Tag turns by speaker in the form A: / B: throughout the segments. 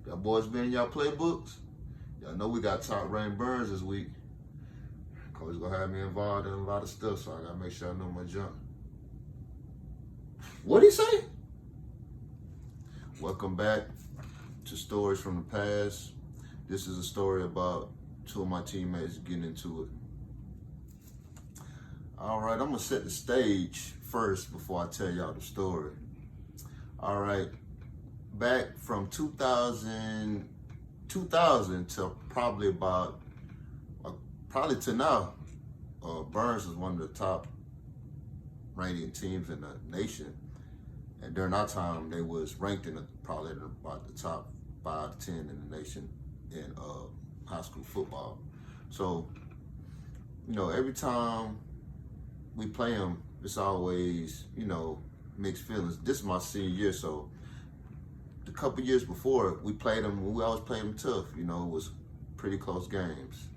A: Y'all boys been in y'all playbooks? Y'all know we got top ranked Burns this week. Coach gonna have me involved in a lot of stuff, so I gotta make sure I know my jump. What'd he say? Welcome back to Stories from the Past. This is a story about two of my teammates getting into it. All right, I'm gonna set the stage first before I tell y'all the story. All right, back from 2000 to probably to now, Burns is one of the top ranking teams in the nation. And during our time, they was ranked in probably about the top 5 to 10 in the nation in high school football. So, every time we play them, it's always, mixed feelings. This is my senior year, so the couple years before we played them, we always played them tough. It was pretty close games.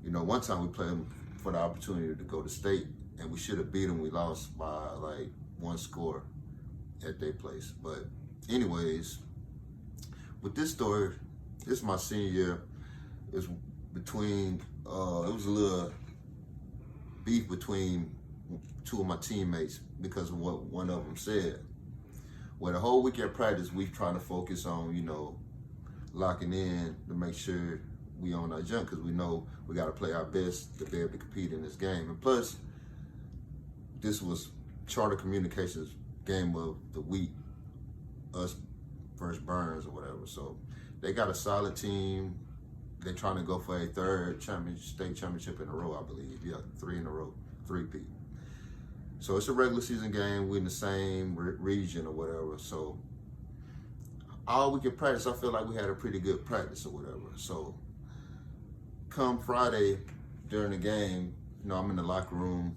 A: One time we played them for the opportunity to go to state, and we should have beat them. We lost by like 1 score at their place. But anyways, with this story, this is my senior year. It's between, it was a little beef between 2 of my teammates because of what one of them said. Well, the whole week at practice, we trying to focus on, locking in to make sure we on our jump, because we know we got to play our best to be able to compete in this game. And plus, this was Charter Communications game of the week, us versus Burns or whatever. So they got a solid team. They're trying to go for a 3rd state championship in a row, I believe. Yeah, 3 in a row, 3-peat. So it's a regular season game. We're in the same region or whatever. So all week at practice, I feel like we had a pretty good practice or whatever. So come Friday during the game, I'm in the locker room,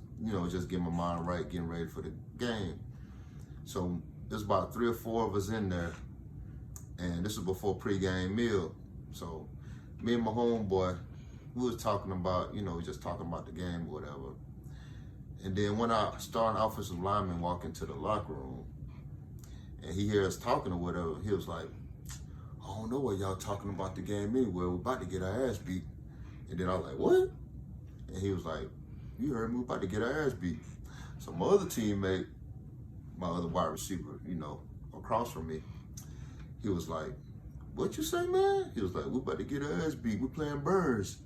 A: just getting my mind right, getting ready for the game. So there's about 3 or 4 of us in there, and this is before pregame meal. So me and my homeboy, we was talking about, just talking about the game or whatever. And then when our starting offensive lineman walked into the locker room, and he heard us talking or whatever, he was like, I don't know what y'all talking about the game anyway. We're about to get our ass beat. And then I was like, what? And he was like, you heard me, we're about to get our ass beat. So my other teammate, my other wide receiver, across from me, he was like, what you say, man? He was like, we're about to get our ass beat. We're playing Burns.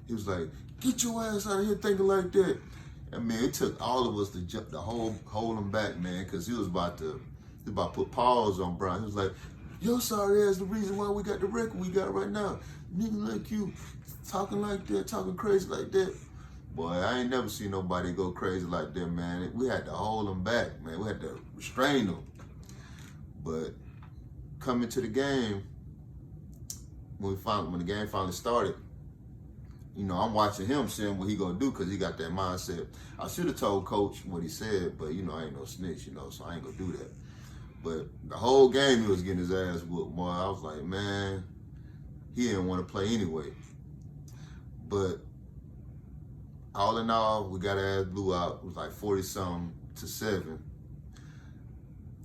A: He was like, get your ass out of here thinking like that. And man, it took all of us to hold him back, man, because he was about to put pause on Brian. He was like, your sorry ass the reason why we got the record we got right now. Nigga like you, talking like that, talking crazy like that. Boy, I ain't never seen nobody go crazy like that, man. We had to hold them back, man. We had to restrain them. But coming to the game, when the game finally started, I'm watching him, seeing what he gonna do, because he got that mindset. I should have told Coach what he said, but I ain't no snitch, so I ain't gonna do that. But the whole game he was getting his ass whooped, boy. I was like, man, he didn't want to play anyway. But all in all, we got our ass blew out. It was like 40-something to 7.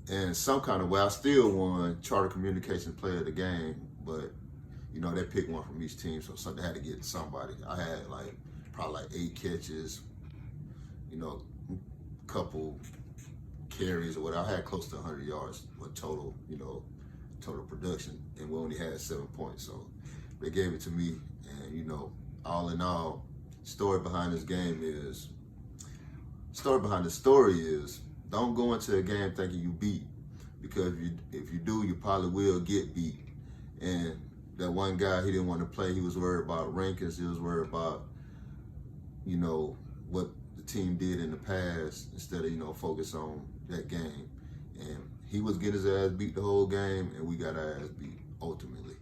A: And some kind of way, I still won Charter Communications Player of the Game, but they picked one from each team, so they had to get somebody. I had probably 8 catches, a couple carries or whatever. I had close to 100 yards with total production, and we only had 7 points. So they gave it to me, and all in all, story behind the story is don't go into a game thinking you beat, because if you do, you probably will get beat. And that one guy, he didn't want to play. He was worried about rankings. He was worried about, what the team did in the past instead of, focus on that game. And he was getting his ass beat the whole game, and we got our ass beat ultimately.